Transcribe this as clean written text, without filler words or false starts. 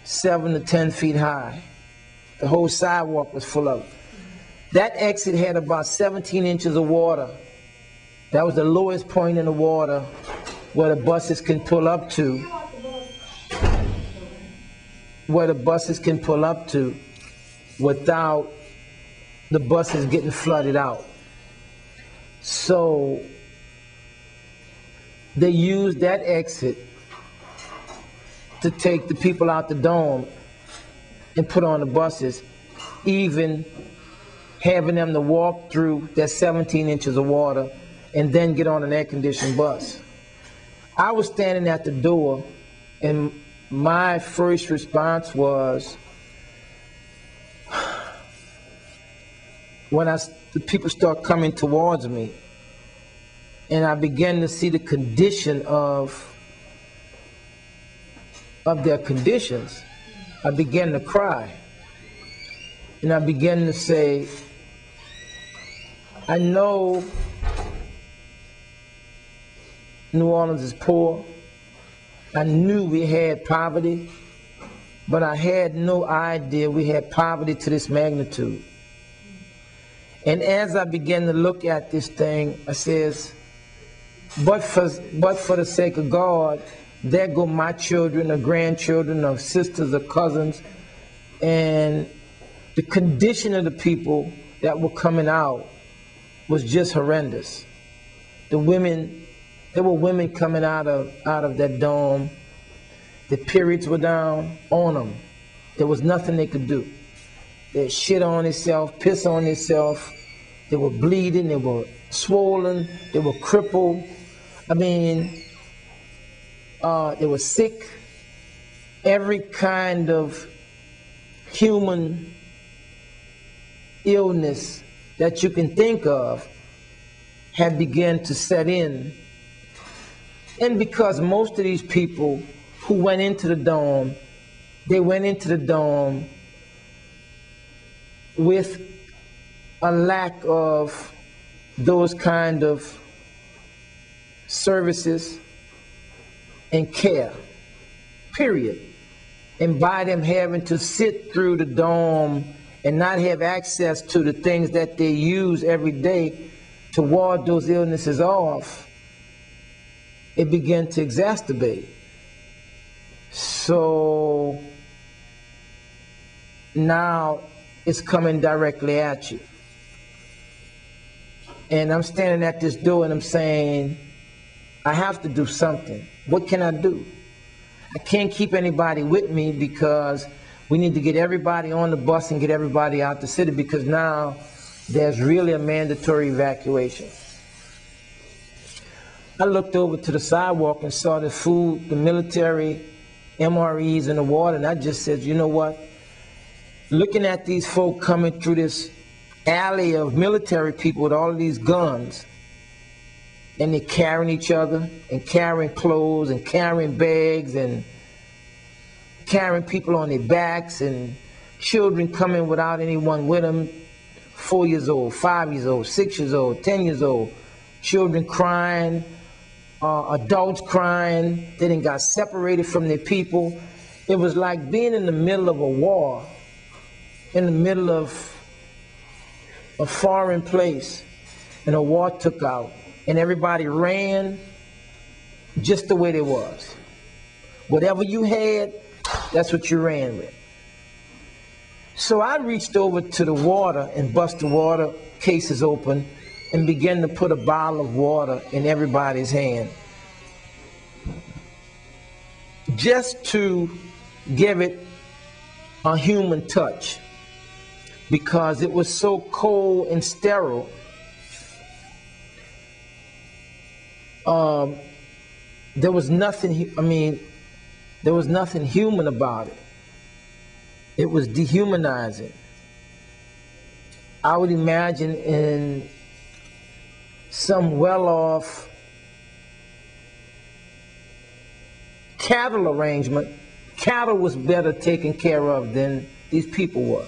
7 to 10 feet high. The whole sidewalk was full of it. That exit had about 17 inches of water. That was the lowest point in the water where the buses can pull up to. Without the buses getting flooded out. So they used that exit to take the people out the dome and put on the buses, even having them to walk through that 17 inches of water and then get on an air-conditioned bus. I was standing at the door, and my first response was, when the people start coming towards me, and I began to see the condition of their conditions, I began to cry. And I began to say, I know New Orleans is poor. I knew we had poverty, but I had no idea we had poverty to this magnitude. And as I began to look at this thing, I says, but for the sake of God, there go my children or grandchildren or sisters or cousins, and the condition of the people that were coming out was just horrendous. There were women coming out of that dome. The periods were down on them. There was nothing they could do. They shit on themselves, piss on themselves. They were bleeding, they were swollen, they were crippled. I mean, they were sick. Every kind of human illness that you can think of had begun to set in. And because most of these people who went into the dome, they went into the dome with a lack of those kind of services and care, period. And by them having to sit through the dome and not have access to the things that they use every day to ward those illnesses off, it began to exacerbate. So now it's coming directly at you. And I'm standing at this door and I'm saying, I have to do something. What can I do? I can't keep anybody with me because we need to get everybody on the bus and get everybody out the city, because now there's really a mandatory evacuation. I looked over to the sidewalk and saw the food, the military, MREs in the water, and I just said, you know what? Looking at these folk coming through this alley of military people with all of these guns, and they're carrying each other and carrying clothes and carrying bags and carrying people on their backs, and children coming without anyone with them, 4 years old, 5 years old, 6 years old, 10 years old, children crying, adults crying. They done got separated from their people. It was like being in the middle of a war, in the middle of a foreign place, and a war took out, and everybody ran just the way they was. Whatever you had, that's what you ran with. So I reached over to the water and bust the water cases open and began to put a bottle of water in everybody's hand, just to give it a human touch, because it was so cold and sterile. There was nothing, there was nothing human about it. It was dehumanizing. I would imagine in some well-off cattle arrangement, cattle was better taken care of than these people were.